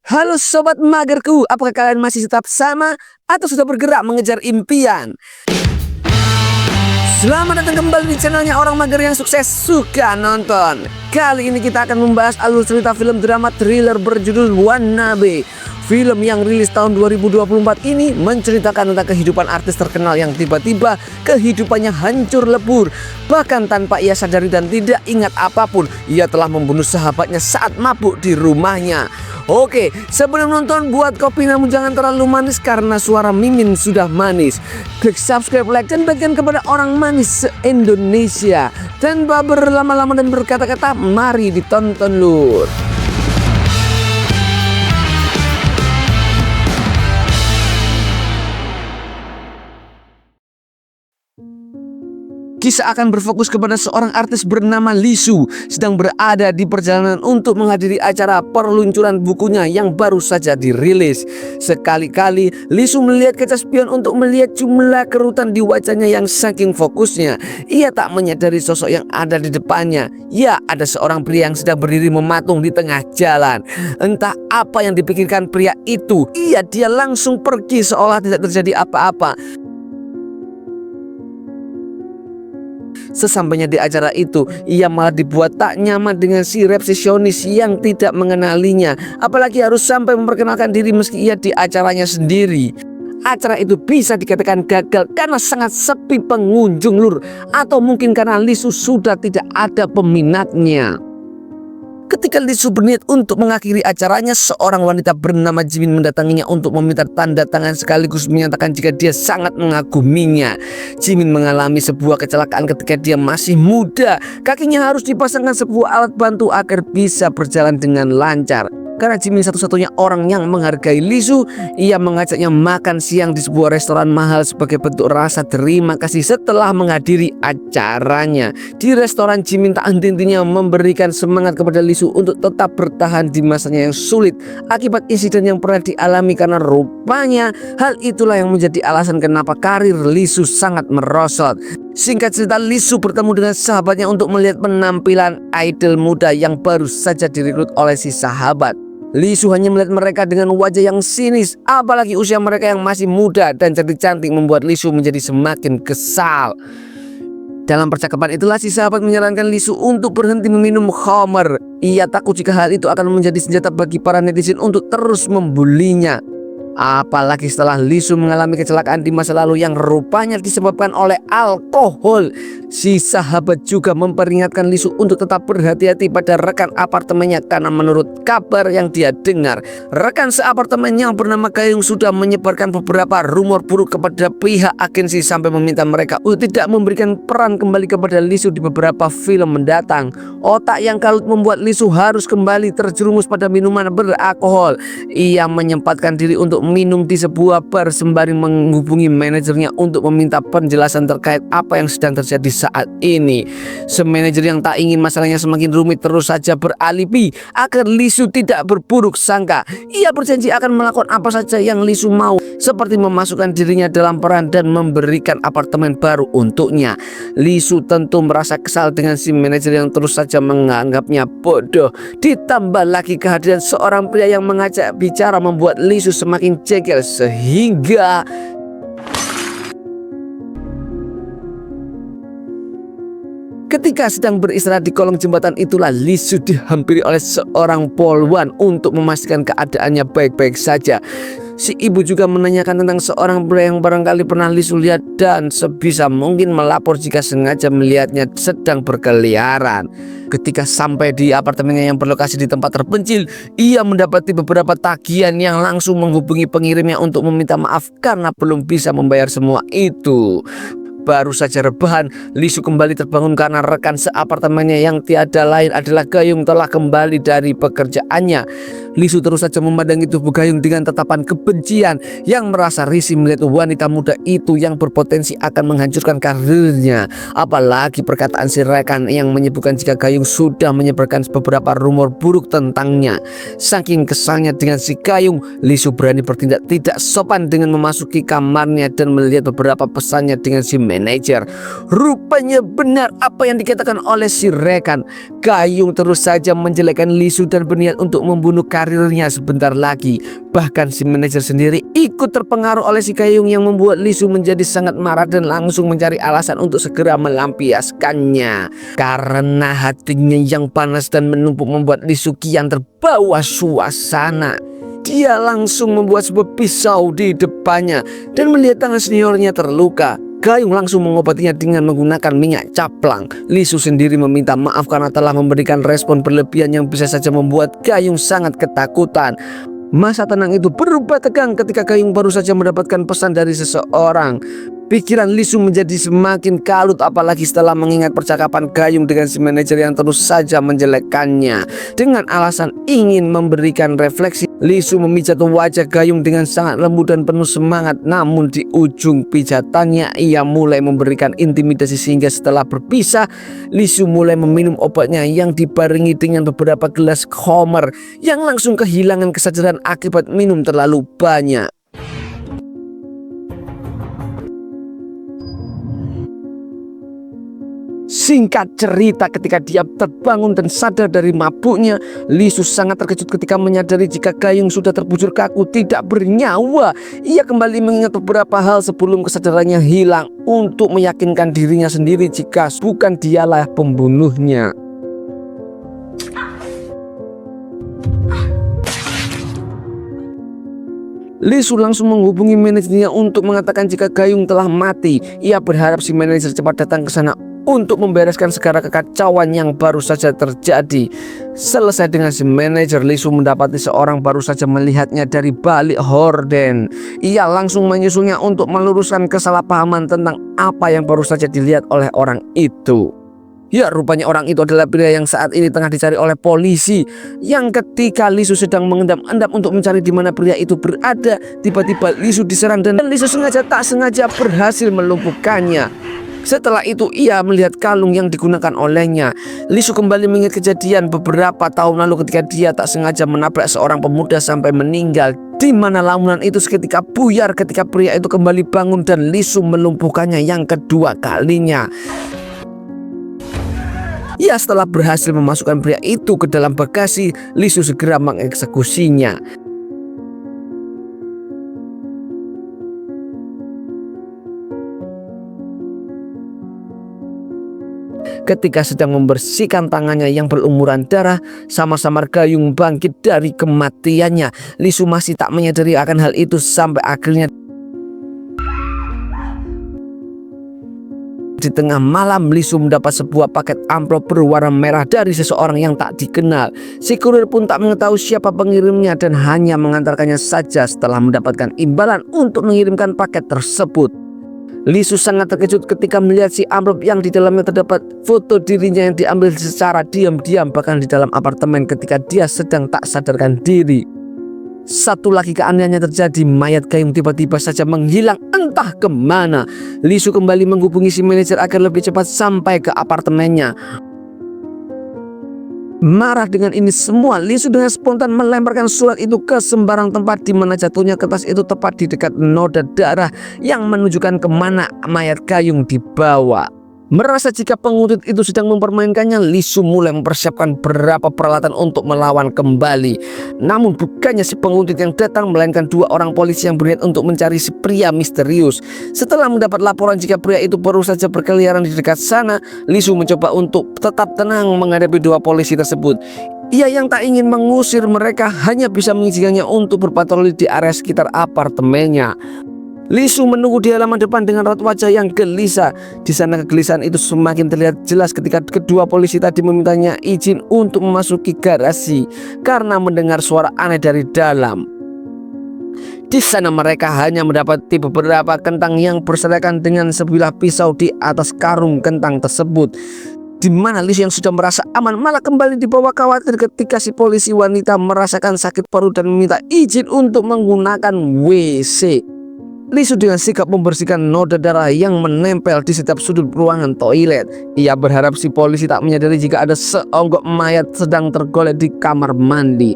Halo sobat magerku, apakah kalian masih tetap sama atau sudah bergerak mengejar impian? Selamat datang kembali di channelnya orang mager yang sukses suka nonton. Kali ini kita akan membahas alur cerita film drama thriller berjudul Wannabe. Film yang rilis tahun 2024 ini menceritakan tentang kehidupan artis terkenal yang tiba-tiba kehidupannya hancur lebur. Bahkan tanpa ia sadari dan tidak ingat apapun, ia telah membunuh sahabatnya saat mabuk di rumahnya. Oke, sebelum nonton buat kopi namun jangan terlalu manis karena suara Mimin sudah manis. Klik subscribe, like, dan bagikan kepada orang manis se-Indonesia. Tanpa berlama-lama dan berkata-kata, mari ditonton lur. Kisah akan berfokus kepada seorang artis bernama Lee Soo sedang berada di perjalanan untuk menghadiri acara peluncuran bukunya yang baru saja dirilis. Sekali-kali Lee Soo melihat kaca spion untuk melihat jumlah kerutan di wajahnya yang saking fokusnya. Ia tak menyadari sosok yang ada di depannya. Ya, ada seorang pria yang sedang berdiri mematung di tengah jalan. Entah apa yang dipikirkan pria itu. Dia langsung pergi seolah tidak terjadi apa-apa. Sesampainya di acara itu, ia malah dibuat tak nyaman dengan si resepsionis yang tidak mengenalinya. Apalagi harus sampai memperkenalkan diri meski ia di acaranya sendiri. Acara itu bisa dikatakan gagal karena sangat sepi pengunjung lur. Atau mungkin karena Lee Soo sudah tidak ada peminatnya. Ketika Lee Soo berniat untuk mengakhiri acaranya, seorang wanita bernama Jimin mendatanginya untuk meminta tanda tangan sekaligus menyatakan jika dia sangat mengaguminya. Jimin mengalami sebuah kecelakaan ketika dia masih muda. Kakinya harus dipasangkan sebuah alat bantu agar bisa berjalan dengan lancar. Karena Jimin satu-satunya orang yang menghargai Lee Soo, ia mengajaknya makan siang di sebuah restoran mahal sebagai bentuk rasa terima kasih setelah menghadiri acaranya. Di restoran, Jimin tak henti-hentinya memberikan semangat kepada Lee Soo untuk tetap bertahan di masanya yang sulit akibat insiden yang pernah dialami, karena rupanya hal itulah yang menjadi alasan kenapa karir Lee Soo sangat merosot. Singkat cerita, Lee Soo bertemu dengan sahabatnya untuk melihat penampilan idol muda yang baru saja direkrut oleh si sahabat. Lee Soo hanya melihat mereka dengan wajah yang sinis, apalagi usia mereka yang masih muda dan cantik-cantik membuat Lee Soo menjadi semakin kesal. Dalam percakapan itulah si sahabat menyarankan Lee Soo untuk berhenti meminum khamr. Ia takut jika hal itu akan menjadi senjata bagi para netizen untuk terus membulinya. Apalagi setelah Lee Soo mengalami kecelakaan di masa lalu yang rupanya disebabkan oleh alkohol. Si sahabat juga memperingatkan Lee Soo untuk tetap berhati-hati pada rekan apartemennya karena menurut kabar yang dia dengar, rekan seapartemennya yang bernama Gayung sudah menyebarkan beberapa rumor buruk kepada pihak agensi sampai meminta mereka untuk tidak memberikan peran kembali kepada Lee Soo di beberapa film mendatang. Otak yang kalut membuat Lee Soo harus kembali terjerumus pada minuman beralkohol. Ia menyempatkan diri untuk minum di sebuah bar sembari menghubungi manajernya untuk meminta penjelasan terkait apa yang sedang terjadi saat ini. Manajer yang tak ingin masalahnya semakin rumit terus saja beralibi agar Lee Soo tidak berburuk sangka. Ia berjanji akan melakukan apa saja yang Lee Soo mau, seperti memasukkan dirinya dalam peran dan memberikan apartemen baru untuknya. Lee Soo tentu merasa kesal dengan si manajer yang terus saja menganggapnya bodoh. Ditambah lagi kehadiran seorang pria yang mengajak bicara membuat Lee Soo semakin jengkel sehingga ketika sedang beristirahat di kolong jembatan itulah Lee Soo dihampiri oleh seorang polwan untuk memastikan keadaannya baik-baik saja. Si ibu juga menanyakan tentang seorang pria yang barangkali pernah Lee Soo lihat dan sebisa mungkin melapor jika sengaja melihatnya sedang berkeliaran. Ketika sampai di apartemennya yang berlokasi di tempat terpencil, ia mendapati beberapa tagihan yang langsung menghubungi pengirimnya untuk meminta maaf karena belum bisa membayar semua itu. Baru saja rebahan, Lee Soo kembali terbangun karena rekan seapartemennya yang tiada lain adalah Gayung telah kembali dari pekerjaannya. Lee Soo terus saja memandangi tubuh Gayung dengan tatapan kebencian yang merasa risih melihat wanita muda itu yang berpotensi akan menghancurkan karirnya. Apalagi perkataan si rekan yang menyebutkan jika Gayung sudah menyebarkan beberapa rumor buruk tentangnya. Saking kesalnya dengan si Gayung, Lee Soo berani bertindak tidak sopan dengan memasuki kamarnya dan melihat beberapa pesannya dengan si manajer. Rupanya benar apa yang dikatakan oleh si rekan. Gayung terus saja menjelekkan Lee Su dan berniat untuk membunuh karirnya sebentar lagi. Bahkan si manajer sendiri ikut terpengaruh oleh si Gayung yang membuat Lee Su menjadi sangat marah dan langsung mencari alasan untuk segera melampiaskannya. Karena hatinya yang panas dan menumpuk membuat Lee Su kian terbawa suasana. Dia langsung membuat sebuah pisau di depannya dan melihat tangan seniornya terluka. Gayung langsung mengobatinya dengan menggunakan minyak caplang. Lee Su sendiri meminta maaf karena telah memberikan respon berlebihan yang bisa saja membuat Gayung sangat ketakutan. Masa tenang itu berubah tegang ketika Gayung baru saja mendapatkan pesan dari seseorang. Pikiran Lee Su menjadi semakin kalut apalagi setelah mengingat percakapan Gayung dengan si manajer yang terus saja menjelekkannya. Dengan alasan ingin memberikan refleksi, Lee Su memijat wajah Gayung dengan sangat lembut dan penuh semangat. Namun di ujung pijatannya ia mulai memberikan intimidasi sehingga setelah berpisah, Lee Su mulai meminum obatnya yang dibarengi dengan beberapa gelas Homer yang langsung kehilangan kesadaran akibat minum terlalu banyak. Singkat cerita, ketika dia terbangun dan sadar dari mabuknya, Lee Su sangat terkejut ketika menyadari jika Gayung sudah terbujur kaku, tidak bernyawa. Ia kembali mengingat beberapa hal sebelum kesadarannya hilang untuk meyakinkan dirinya sendiri jika bukan dialah pembunuhnya. Lee Su langsung menghubungi manajernya untuk mengatakan jika Gayung telah mati. Ia berharap si manajer cepat datang ke sana untuk membereskan segala kekacauan yang baru saja terjadi. Selesai dengan si manajer, Lee Su mendapati seorang baru saja melihatnya dari balik horden. Ia langsung menyusulnya untuk meluruskan kesalahpahaman tentang apa yang baru saja dilihat oleh orang itu. Ya, rupanya orang itu adalah pria yang saat ini tengah dicari oleh polisi. Yang ketika Lee Su sedang mengendap-endap untuk mencari di mana pria itu berada, tiba-tiba Lee Su diserang dan Lee Su sengaja tak sengaja berhasil melumpuhkannya. Setelah itu ia melihat kalung yang digunakan olehnya. Lee Su kembali mengingat kejadian beberapa tahun lalu ketika dia tak sengaja menabrak seorang pemuda sampai meninggal, di mana lamunan itu seketika buyar ketika pria itu kembali bangun dan Lee Su melumpuhkannya yang kedua kalinya. Ya, setelah berhasil memasukkan pria itu ke dalam bagasi, Lee Su segera mengeksekusinya. Ketika sedang membersihkan tangannya yang berlumuran darah, sama-sama Gayung bangkit dari kematiannya. Lee Su masih tak menyadari akan hal itu sampai akhirnya di tengah malam Lee Su mendapat sebuah paket amplop berwarna merah dari seseorang yang tak dikenal. Si kurir pun tak mengetahui siapa pengirimnya dan hanya mengantarkannya saja setelah mendapatkan imbalan untuk mengirimkan paket tersebut. Lee Su sangat terkejut ketika melihat si amplop yang di dalamnya terdapat foto dirinya yang diambil secara diam-diam bahkan di dalam apartemen ketika dia sedang tak sadarkan diri. Satu lagi keanehannya terjadi, mayat Gayung tiba-tiba saja menghilang entah kemana. Lee Su kembali menghubungi si manajer agar lebih cepat sampai ke apartemennya. Marah dengan ini semua, Lee Su dengan spontan melemparkan surat itu ke sembarang tempat, di mana jatuhnya kertas itu tepat di dekat noda darah yang menunjukkan kemana mayat Gayung dibawa. Merasa jika penguntit itu sedang mempermainkannya, Lee Su mulai mempersiapkan beberapa peralatan untuk melawan kembali. Namun bukannya si penguntit yang datang, melainkan dua orang polisi yang berniat untuk mencari si pria misterius. Setelah mendapat laporan jika pria itu baru saja berkeliaran di dekat sana, Lee Su mencoba untuk tetap tenang menghadapi dua polisi tersebut. Ia yang tak ingin mengusir mereka hanya bisa mengizinkannya untuk berpatroli di area sekitar apartemennya. Lee Su menunggu di halaman depan dengan raut wajah yang gelisah. Di sana kegelisahan itu semakin terlihat jelas ketika kedua polisi tadi memintanya izin untuk memasuki garasi karena mendengar suara aneh dari dalam. Di sana mereka hanya mendapati beberapa kentang yang berserakan dengan sebilah pisau di atas karung kentang tersebut. Di mana Lee Su yang sudah merasa aman malah kembali dibawa khawatir ketika si polisi wanita merasakan sakit perut dan meminta izin untuk menggunakan WC. Lee Su dengan sikap membersihkan noda darah yang menempel di setiap sudut ruangan toilet. Ia berharap si polisi tak menyadari jika ada seonggok mayat sedang tergolek di kamar mandi.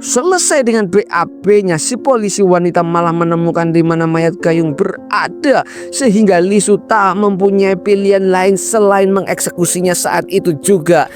Selesai dengan BAB-nya, si polisi wanita malah menemukan di mana mayat Gayung berada, sehingga Lee Su tak mempunyai pilihan lain selain mengeksekusinya saat itu juga.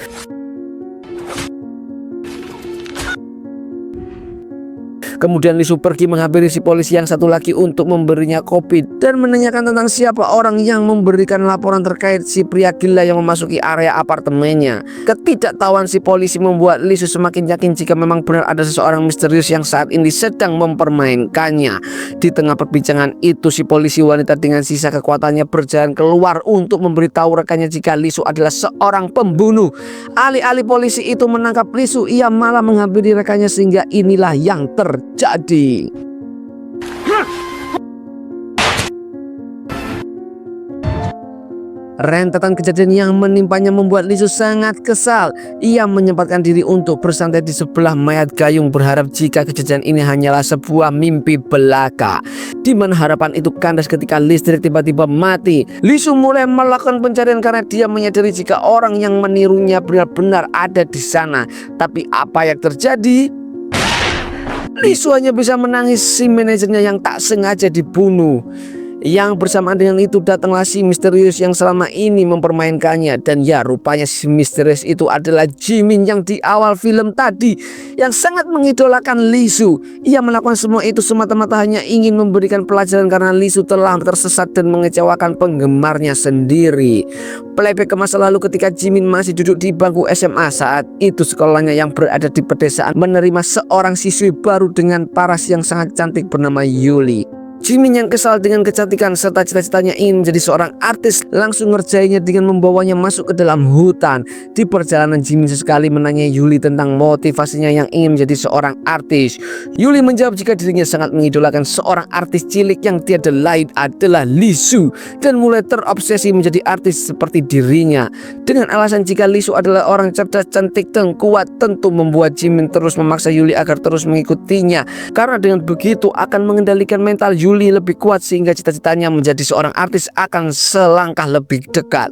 Kemudian Lee Su pergi menghampiri si polisi yang satu lagi untuk memberinya kopi dan menanyakan tentang siapa orang yang memberikan laporan terkait si pria gila yang memasuki area apartemennya. Ketidaktahuan si polisi membuat Lee Su semakin yakin jika memang benar ada seseorang misterius yang saat ini sedang mempermainkannya. Di tengah perbincangan itu, si polisi wanita dengan sisa kekuatannya berjalan keluar untuk memberitahu rekannya jika Lee Su adalah seorang pembunuh. Alih-alih polisi itu menangkap Lee Su, ia malah menghampiri rekannya sehingga inilah yang terjadi. Rentetan kejadian yang menimpanya membuat Lee Su sangat kesal. Ia menyempatkan diri untuk bersantai di sebelah mayat Gayung, berharap jika kejadian ini hanyalah sebuah mimpi belaka. Di mana harapan itu kandas ketika listrik tiba-tiba mati. Lee Su mulai melakukan pencarian karena dia menyadari jika orang yang menirunya benar-benar ada di sana. Tapi apa yang terjadi? Lee Su hanya bisa menangis si manajernya yang tak sengaja dibunuh. Yang bersamaan dengan itu datanglah si misterius yang selama ini mempermainkannya. Dan ya, rupanya si misterius itu adalah Jimin yang di awal film tadi, yang sangat mengidolakan Lee Su. Ia melakukan semua itu semata-mata hanya ingin memberikan pelajaran karena Lee Su telah tersesat dan mengecewakan penggemarnya sendiri. Playback ke masa lalu ketika Jimin masih duduk di bangku SMA. Saat itu sekolahnya yang berada di pedesaan menerima seorang siswi baru dengan paras yang sangat cantik bernama Yuli. Jimin yang kesal dengan kecantikan serta cita-citanya ingin menjadi seorang artis langsung ngerjainnya dengan membawanya masuk ke dalam hutan. Di perjalanan Jimin sesekali menanya Yuli tentang motivasinya yang ingin menjadi seorang artis. Yuli menjawab jika dirinya sangat mengidolakan seorang artis cilik yang tiada lain adalah Lee Su dan mulai terobsesi menjadi artis seperti dirinya. Dengan alasan jika Lee Su adalah orang cerdas, cantik dan kuat, tentu membuat Jimin terus memaksa Yuli agar terus mengikutinya, karena dengan begitu akan mengendalikan mental Yuli lebih kuat sehingga cita-citanya menjadi seorang artis akan selangkah lebih dekat.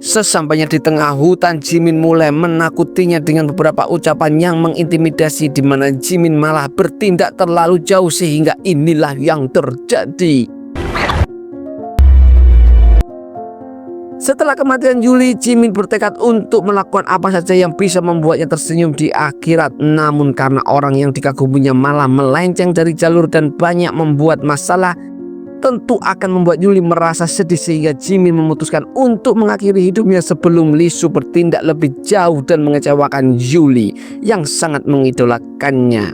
Sesampainya di tengah hutan, Jimin mulai menakutinya dengan beberapa ucapan yang mengintimidasi, di mana Jimin malah bertindak terlalu jauh sehingga inilah yang terjadi. Setelah kematian Yuli, Jimin bertekad untuk melakukan apa saja yang bisa membuatnya tersenyum di akhirat. Namun karena orang yang dikaguminya malah melenceng dari jalur dan banyak membuat masalah, tentu akan membuat Yuli merasa sedih sehingga Jimin memutuskan untuk mengakhiri hidupnya sebelum Lee Su bertindak lebih jauh dan mengecewakan Yuli yang sangat mengidolakannya.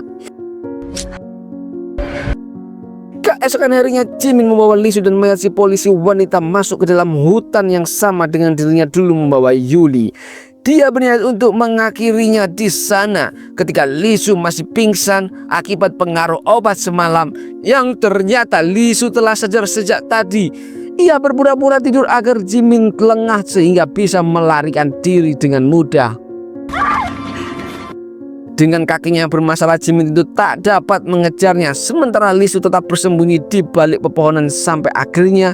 Keesokan harinya, Jimin membawa Lee Su dan mayat si polisi wanita masuk ke dalam hutan yang sama dengan dirinya dulu membawa Yuli. Dia berniat untuk mengakhirinya di sana ketika Lee Su masih pingsan akibat pengaruh obat semalam yang ternyata Lee Su telah sadar sejak tadi. Ia berpura-pura tidur agar Jimin lengah sehingga bisa melarikan diri dengan mudah. Dengan kakinya yang bermasalah, Jimin itu tak dapat mengejarnya, sementara Lee Su tetap bersembunyi di balik pepohonan sampai akhirnya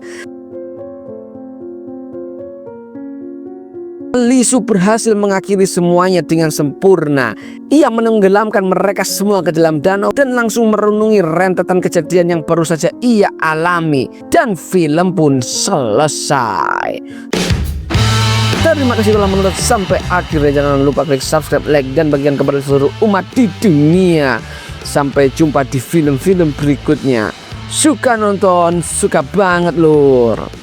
Lee Su berhasil mengakhiri semuanya dengan sempurna. Ia menenggelamkan mereka semua ke dalam danau dan langsung merenungi rentetan kejadian yang baru saja ia alami. Dan film pun selesai. Terima kasih telah menonton sampai akhir. Jangan lupa klik subscribe, like, dan bagikan kepada seluruh umat di dunia. Sampai jumpa di film-film berikutnya. Suka nonton, suka banget lur.